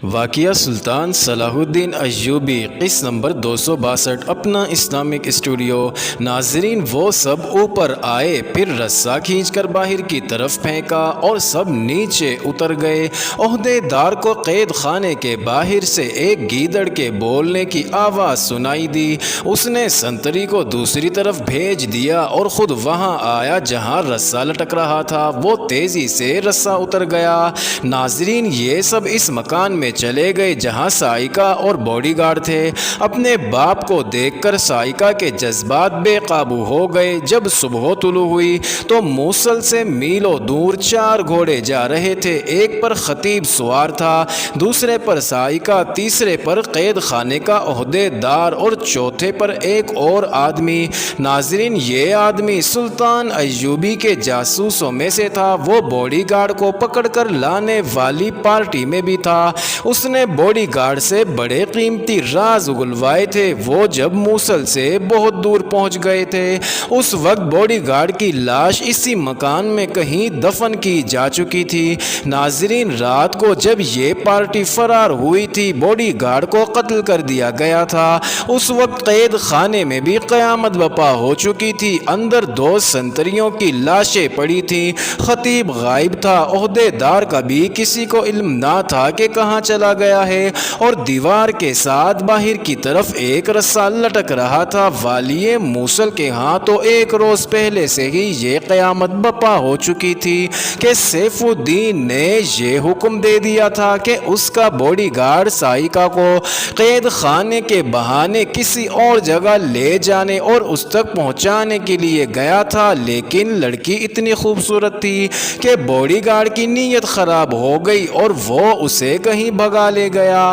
واقعہ سلطان صلاح الدین ایوبی قسط نمبر 262 اپنا اسلامک اسٹوڈیو۔ ناظرین، وہ سب اوپر آئے، پھر رسا کھینچ کر باہر کی طرف پھینکا اور سب نیچے اتر گئے۔ عہدے دار کو قید خانے کے باہر سے ایک گیدڑ کے بولنے کی آواز سنائی دی۔ اس نے سنتری کو دوسری طرف بھیج دیا اور خود وہاں آیا جہاں رسا لٹک رہا تھا۔ وہ تیزی سے رسا اتر گیا۔ ناظرین، یہ سب اس مکان میں چلے گئے جہاں سائیکا اور باڈی گارڈ تھے۔ اپنے باپ کو دیکھ کر سائیکا کے جذبات بے قابو ہو گئے۔ جب صبح طلوع ہوئی تو موصل سے میلوں دور 4 گھوڑے جا رہے تھے۔ ایک پر خطیب سوار تھا، دوسرے پر سائیکا، تیسرے پر قید خانے کا عہدے دار اور چوتھے پر ایک اور آدمی۔ ناظرین، یہ آدمی سلطان ایوبی کے جاسوسوں میں سے تھا۔ وہ باڈی گارڈ کو پکڑ کر لانے والی پارٹی میں بھی تھا۔ اس نے باڈی گارڈ سے بڑے قیمتی راز اگلوائے تھے۔ وہ جب موصل سے بہت دور پہنچ گئے تھے، اس وقت باڈی گارڈ کی لاش اسی مکان میں کہیں دفن کی جا چکی تھی۔ ناظرین، رات کو جب یہ پارٹی فرار ہوئی تھی، باڈی گارڈ کو قتل کر دیا گیا تھا۔ اس وقت قید خانے میں بھی قیامت برپا ہو چکی تھی۔ اندر 2 سنتریوں کی لاشیں پڑی تھیں۔ خطیب غائب تھا۔ عہدے دار کا بھی کسی کو علم نہ تھا کہ کہاں چلا گیا ہے، اور دیوار کے ساتھ باہر کی طرف ایک رسا لٹک رہا تھا۔ والی موصل کے ہاں تو 1 روز پہلے سے ہی یہ قیامت برپا ہو چکی تھی کہ سیف الدین نے یہ حکم دے دیا تھا کہ اس کا باڈی گارڈ سائیکا کو قید خانے کے بہانے کسی اور جگہ لے جانے اور اس تک پہنچانے کے لیے گیا تھا، لیکن لڑکی اتنی خوبصورت تھی کہ باڈی گارڈ کی نیت خراب ہو گئی اور وہ اسے کہیں بھگا لے گیا۔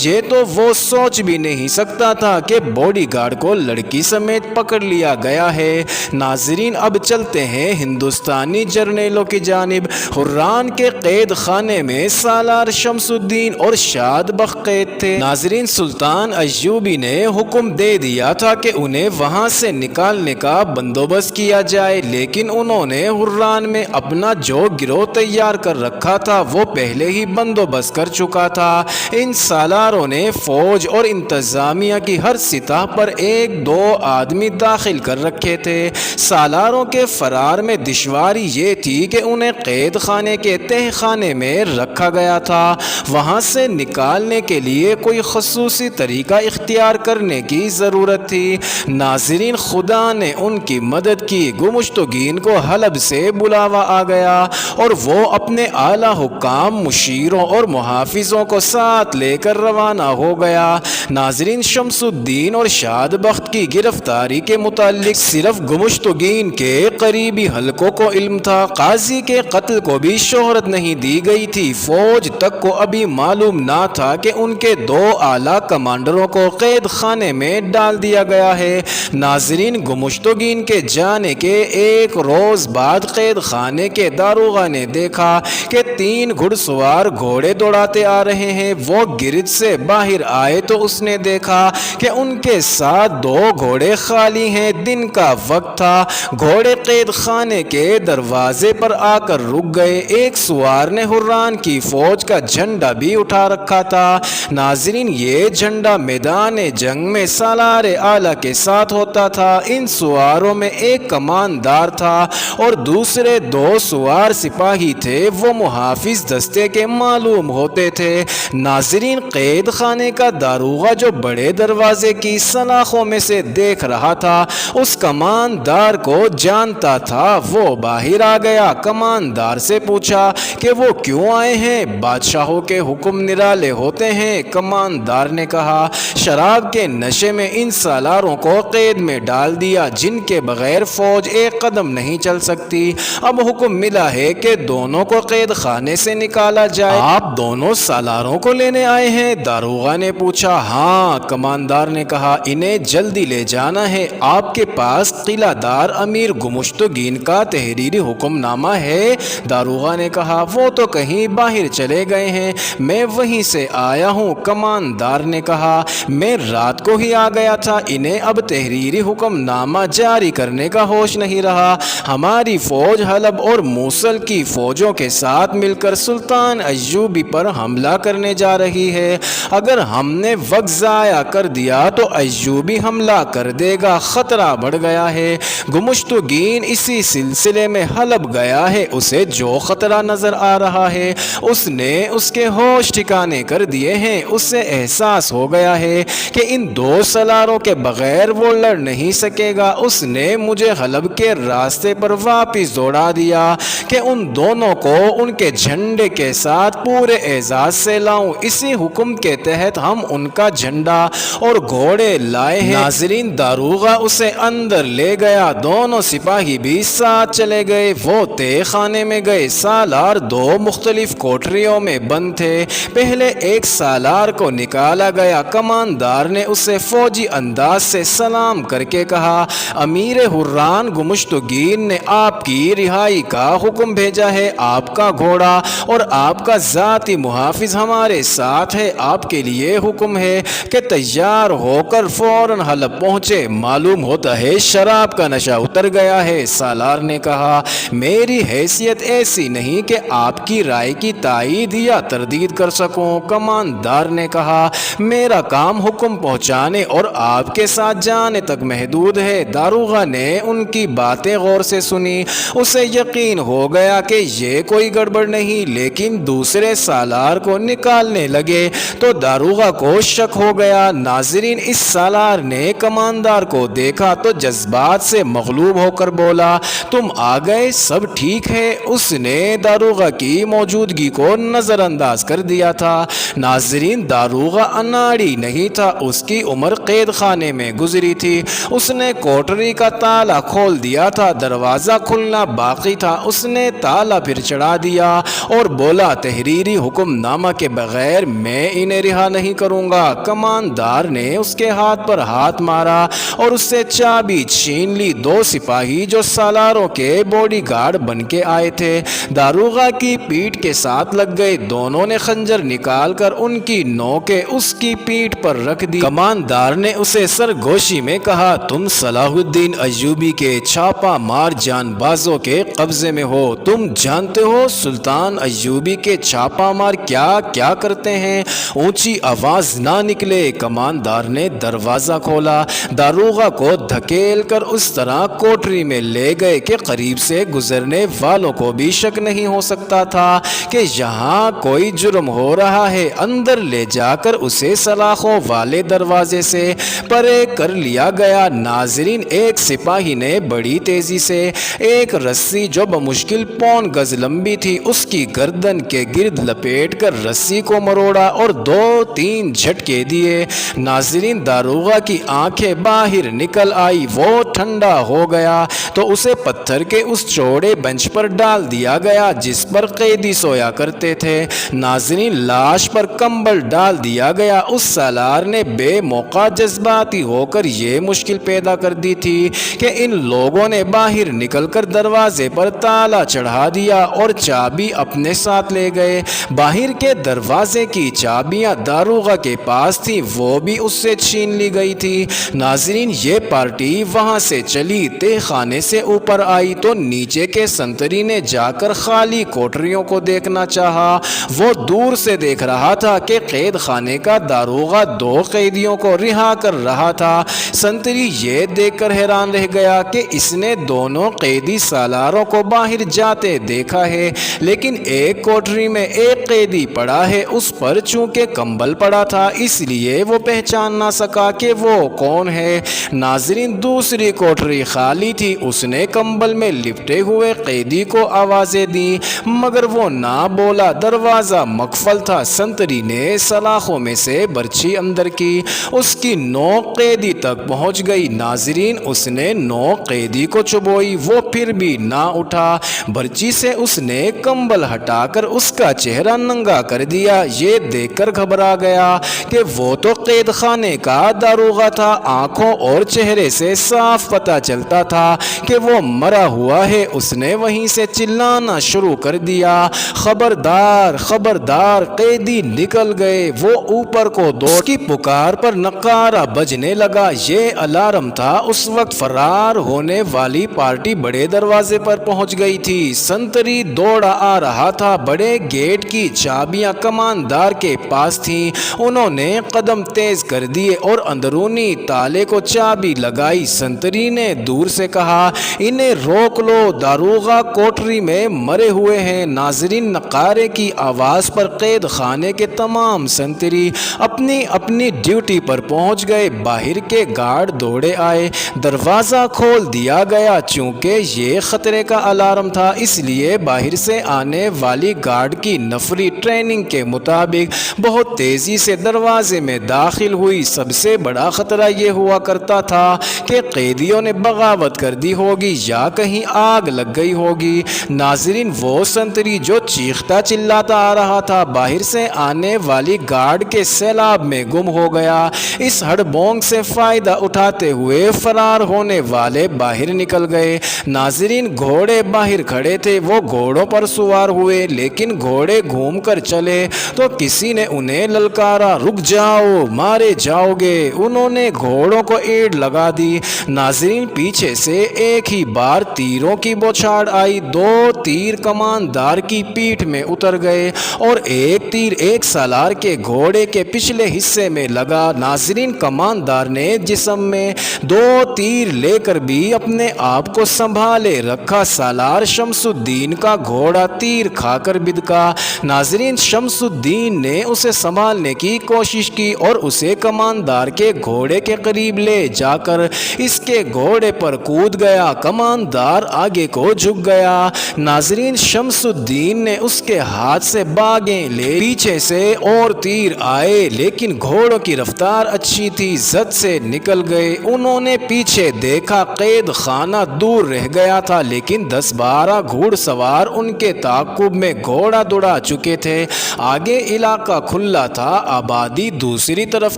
یہ تو وہ سوچ بھی نہیں سکتا تھا کہ باڈی گارڈ کو لڑکی سمیت پکڑ لیا گیا ہے۔ ناظرین، اب چلتے ہیں ہندوستانی جرنیلوں کی جانب۔ حران کے قید خانے میں سالار شمس الدین اور شاد بخت قید تھے۔ ناظرین، سلطان ایوبی نے حکم دے دیا تھا کہ انہیں وہاں سے نکالنے کا بندوبست کیا جائے، لیکن انہوں نے حران میں اپنا جو گروہ تیار کر رکھا تھا وہ پہلے ہی بندوبست کر چکا تھا۔ ان سالاروں نے فوج اور انتظامیہ کی ہر سطح پر 1-2 آدمی داخل کر رکھے تھے۔ سالاروں کے فرار میں دشواری یہ تھی کہ انہیں قید خانے کے تہہ خانے میں رکھا گیا تھا۔ وہاں سے نکالنے کے لیے کوئی خصوصی طریقہ اختیار کرنے کی ضرورت تھی۔ ناظرین، خدا نے ان کی مدد کی۔ گمشتگین کو حلب سے بلاوا آ گیا اور وہ اپنے اعلیٰ حکام، مشیروں اور محافظوں کو ساتھ لے کر روانہ ہو گیا۔ ناظرین، شمس الدین اور شاد بخت کی گرفتاری کے متعلق صرف گمشتگین کے قریبی حلقوں کو علم تھا۔ قاضی کے قتل کو بھی شہرت نہیں دی گئی تھی۔ فوج تک کو ابھی معلوم نہ تھا کہ ان کے 2 اعلیٰ کمانڈروں کو قید خانے میں ڈال دیا گیا ہے۔ ناظرین، گمشتگین کے جانے کے 1 روز بعد قید خانے کے داروغہ نے دیکھا کہ 3 گھڑ سوار گھوڑے دوڑاتے آ رہے ہیں۔ وہ گرد سے باہر آئے تو اس نے دیکھا کہ ان کے ساتھ 2 گھوڑے خالی ہیں۔ دن کا وقت تھا۔ گھوڑے قید خانے کے دروازے پر آ کر رک گئے۔ ایک سوار نے حران کی فوج کا جھنڈا بھی اٹھا رکھا تھا۔ ناظرین، یہ جھنڈا میدان جنگ میں سالار اعلیٰ کے ساتھ ہوتا تھا۔ ان سواروں میں ایک کماندار تھا اور دوسرے 2 سوار سپاہی تھے۔ وہ محافظ دستے کے معلوم ہوتے تھے۔ ناظرین، قید خانے کا داروغہ جو بڑے دروازے کی سلاخوں میں سے دیکھ رہا تھا اس کماندار کو جانتا تھا۔ وہ باہر آ گیا۔ کماندار سے پوچھا کہ وہ کیوں آئے ہیں؟ بادشاہوں کے حکم نرالے ہوتے ہیں، کماندار نے کہا۔ شراب کے نشے میں ان سالاروں کو قید میں ڈال دیا جن کے بغیر فوج ایک قدم نہیں چل سکتی۔ اب حکم ملا ہے کہ دونوں کو قید خانے سے نکالا جائے۔ آپ دونوں سالاروں کو لینے آئے ہیں؟ داروغہ نے پوچھا۔ ہاں، کماندار نے کہا، انہیں جلدی لے جانا ہے۔ آپ کے پاس قلعہ دار امیر گمشتگین کا تحریری حکم نامہ ہے؟ داروغہ نے کہا۔ وہ تو کہیں باہر چلے گئے ہیں، میں وہیں سے آیا ہوں۔ کماندار نے کہا، میں رات کو ہی آ گیا تھا، انہیں اب تحریری حکم نامہ جاری کرنے کا ہوش نہیں رہا۔ ہماری فوج حلب اور موصل کی فوجوں کے ساتھ مل کر سلطان ایوبی پر حملہ کرنے جا رہی ہے۔ اگر ہم نے وقت ضائع کر دیا تو ایوبی حملہ کر دے گا، خطرہ بڑھ گیا ہے۔ گمشتگین اسی سلسلے میں حلب گیا ہے، اسے جو خطرہ نظر آ رہا ہے اس نے اس کے ہوش ٹھکانے کر دیے ہیں۔ اسے احساس ہو گیا ہے کہ ان دو سالاروں کے بغیر وہ لڑ نہیں سکے گا۔ اس نے مجھے حلب کے راستے پر واپس دوڑا دیا کہ ان دونوں کو ان کے جھنڈے کے ساتھ پورے اعزاز سے لاؤں۔ اسی حکم کے تحت ہم ان کا جھنڈا اور گھوڑے لائے ہیں۔ ناظرین، داروغہ اسے اندر لے گیا، دونوں سپاہی بھی ساتھ چلے گئے۔ وہ تہ خانے میں گئے، سالار دو مختلف کوٹریوں میں بند تھے۔ پہلے ایک سالار کو نکالا گیا، کماندار نے اسے فوجی انداز سے سلام کر کے کہا، امیر حران گمشتگین نے آپ کی رہائی کا حکم بھیجا ہے۔ آپ کا گھوڑا اور آپ کا ذاتی محافظ ہمارے ساتھ ہے۔ آپ کے لیے حکم ہے کہ تیار ہو کر فوراً حلب پہنچے۔ معلوم ہوتا ہے شراب کا نشہ اتر گیا ہے۔ سالار نے کہا، میری حیثیت ایسی نہیں کہ آپ کی رائے کی تائید یا تردید کر سکوں۔ کماندار نے کہا، میرا کام حکم پہنچانے اور آپ کے ساتھ جانے تک محدود ہے۔ داروغہ نے ان کی باتیں غور سے سنی، اسے یقین ہو گیا کہ یہ کوئی گڑبڑ نہیں، لیکن دوسرے سالار کو نکالنے لگے تو داروغہ کو شک ہو گیا۔ ناظرین، اس سالار نے کماندار کو دیکھا تو جذبات سے مغلوب ہو کر بولا، تم آ گئے، سب ٹھیک ہے؟ اس نے داروغہ کی موجودگی کو نظر انداز کر دیا تھا۔ ناظرین، داروغہ اناڑی نہیں تھا، اس کی عمر قید خانے میں گزری تھی۔ اس نے کوٹری کا تالا کھول دیا تھا، دروازہ کھلنا باقی تھا۔ اس نے تالا پھر چڑھا دیا اور بولا، تحریری حکم نامہ کے بغیر میں انہیں رہا نہیں کروں گا۔ کماندار نے اس کے ہاتھ پر ہاتھ مارا اور اس سے چابی چھین لی۔ دو سپاہی جو سالاروں کے باڈی گارڈ بن کے آئے تھے داروغہ کی پیٹھ کے ساتھ لگ گئے۔ دونوں نے خنجر نکال کر ان کی نوکیں اس کی پیٹھ پر رکھ دی۔ کماندار نے اسے سرگوشی میں کہا، تم صلاح الدین ایوبی کے چھاپا مار جان بازوں کے قبضے میں ہو۔ تم جانتے ہو سلطان ایوبی کے چھاپا مار کیا کیا کرتے ہیں؟ اونچی آواز نہ نکلے۔ کماندار نے دروازہ کھولا، داروغہ کو دھکیل کر اس طرح کوٹری میں لے گئے کہ قریب سے گزرنے والوں کو بھی شک نہیں ہو سکتا تھا کہ یہاں کوئی جرم ہو رہا ہے۔ اندر لے جا کر اسے سلاخوں والے دروازے سے پرے کر لیا گیا۔ ناظرین، ایک سپاہی نے بڑی تیزی سے ایک رسی جو بمشکل پون گز لمبی تھی اس کی گردن کے گرد لپیٹ کر رسی کو مروڑا اور دو تین جھٹکے دیے۔ ناظرین، داروغہ کی آنکھیں باہر نکل آئی، وہ ٹھنڈا ہو گیا تو اسے پتھر کے اس چوڑے بنچ پر ڈال دیا گیا جس پر قیدی سویا کرتے تھے۔ ناظرین، لاش پر کمبل ڈال دیا گیا۔ اس سالار نے بے موقع جذباتی ہو کر یہ مشکل پیدا کر دی تھی کہ ان لوگوں نے باہر نکل کر دروازے پر تالا چڑھا دیا اور چابی اپنے ساتھ لے گئے۔ باہر کے دروازے کی چابیاں داروغہ کے پاس تھیں، وہ بھی اس سے چھین لی گئی تھی۔ ناظرین، یہ پارٹی وہاں سے چلی، تہ خانے سے اوپر آئی تو نیچے کے سنتری نے جا کر خالی کوٹریوں کو دیکھنا چاہا۔ وہ دور سے دیکھ رہا تھا کہ قید خانے کا داروغہ دو قیدیوں کو رہا کر رہا تھا۔ سنتری یہ دیکھ کر حیران رہ گیا کہ اس نے دونوں قیدی سالاروں کو باہر جاتے دیکھا ہے، لیکن ایک کوٹری میں ایک قیدی پڑا ہے، اس پر چونکہ کمبل پڑا تھا اس لیے وہ پہچان نہ سکا کہ وہ کون ہے۔ ناظرین، دوسری کوٹری خالی تھی، اس نے کمبل میں لپٹے ہوئے قیدی کو آوازیں دی مگر وہ نہ بولا۔ دروازہ مقفل تھا۔ سنتری نے سلاخوں میں سے برچھی اندر کی، اس کی نوک قیدی تک پہنچ گئی۔ ناظرین، اس نے نوک قیدی کو چبوئی، وہ پھر بھی نہ اٹھا۔ برچھی سے اس نے کمبل ہٹا کر اس کا چہرہ ننگا کر دیا۔ یہ دیکھ کر گھبرا گیا کہ وہ تو قید خانے کا داروغہ تھا۔ آنکھوں اور چہرے سے صاف پتہ چلتا تھا کہ وہ مرا ہوا ہے۔ اس نے وہیں سے چلانا شروع کر دیا، خبردار خبردار! قیدی نکل گئے۔ وہ اوپر کو دوڑ کی پکار پر نقارہ بجنے لگا، یہ الارم تھا۔ اس وقت فرار ہونے والی پارٹی بڑے دروازے پر پہنچ گئی تھی۔ سنتری دوڑا آ رہا تھا، بڑے گیٹ کی چابیاں گاڑیاں کماندار کے پاس تھیں۔ انہوں نے قدم تیز کر دیے اور اندرونی تالے کو چابی لگائی۔ سنتری نے دور سے کہا، انہیں روک لو، داروغہ کوٹری میں مرے ہوئے ہیں۔ ناظرین، نقارے کی آواز پر قید خانے کے تمام سنتری اپنی اپنی ڈیوٹی پر پہنچ گئے۔ باہر کے گارڈ دوڑے آئے، دروازہ کھول دیا گیا۔ چونکہ یہ خطرے کا الارم تھا، اس لیے باہر سے آنے والی گارڈ کی نفری ٹریننگ کے مطابق بہت تیزی سے دروازے میں داخل ہوئی۔ سب سے بڑا خطرہ یہ ہوا کرتا تھا کہ قیدیوں نے بغاوت کر دی ہوگی یا کہیں آگ لگ گئی ہوگی۔ ناظرین، وہ سنتری جو چیختا چلاتا آ رہا تھا باہر سے آنے والی گارڈ کے سیلاب میں گم ہو گیا۔ اس ہڑبونگ سے فائدہ اٹھاتے ہوئے فرار ہونے والے باہر نکل گئے۔ ناظرین، گھوڑے باہر کھڑے تھے، وہ گھوڑوں پر سوار ہوئے، لیکن گھوڑے گھوم کر چلے تو کسی نے انہیں للکارا، رک جاؤ، مارے جاؤ گے۔ انہوں نے گھوڑوں کو ایڑ لگا دی۔ ناظرین، پیچھے سے ایک ہی بار تیروں کی بوچھاڑ آئی۔ 2 تیر کماندار کی پیٹھ میں اتر گئے اور ایک تیر ایک سالار کے گھوڑے کے پچھلے حصے میں لگا۔ ناظرین، کماندار نے جسم میں 2 تیر لے کر بھی اپنے آپ کو سنبھالے رکھا۔ سالار شمس الدین کا گھوڑا تیر کھا کر بدکا۔ ناظرین، شمس الدین نے اسے سنبھالنے کی کوشش کی اور اسے کماندار کے گھوڑے کے قریب لے جا کر اس کے گھوڑے پر کود گیا۔ کماندار آگے کو جھک گیا۔ ناظرین، شمس الدین نے اس کے ہاتھ سے باگیں لے، پیچھے سے اور تیر آئے، لیکن گھوڑوں کی رفتار اچھی تھی، زد سے نکل گئے۔ انہوں نے پیچھے دیکھا، قید خانہ دور رہ گیا تھا، لیکن 10-12 گھوڑ سوار ان کے تعاقب میں گھوڑا دوڑا چکے تھے۔ آگے علاقہ کھلا تھا، آبادی دوسری طرف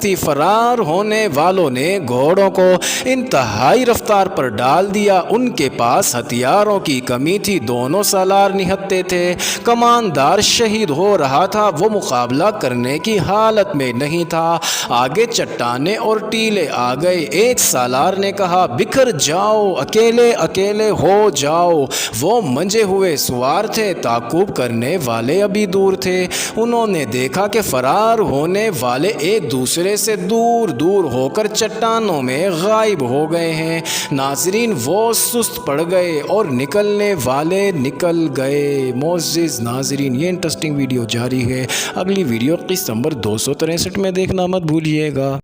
تھی۔ فرار ہونے والوں نے گھوڑوں کو انتہائی رفتار پر ڈال دیا۔ ان کے پاس ہتھیاروں کی کمی تھی، دونوں سالار نہتے تھے۔ کماندار شہید ہو رہا تھا، وہ مقابلہ کرنے کی حالت میں نہیں تھا۔ آگے چٹانیں اور ٹیلے آ گئے۔ ایک سالار نے کہا، بکھر جاؤ، اکیلے اکیلے ہو جاؤ۔ وہ منجے ہوئے سوار تھے، تعاقب کرنے والے ابھی دور تھے۔ انہوں نے دیکھا کہ فرار ہونے والے ایک دوسرے سے دور دور ہو کر چٹانوں میں غائب ہو گئے ہیں۔ ناظرین، وہ سست پڑ گئے اور نکلنے والے نکل گئے۔ معزز ناظرین، یہ انٹرسٹنگ ویڈیو جاری ہے، اگلی ویڈیو قسط نمبر 263 میں دیکھنا مت بھولیے گا۔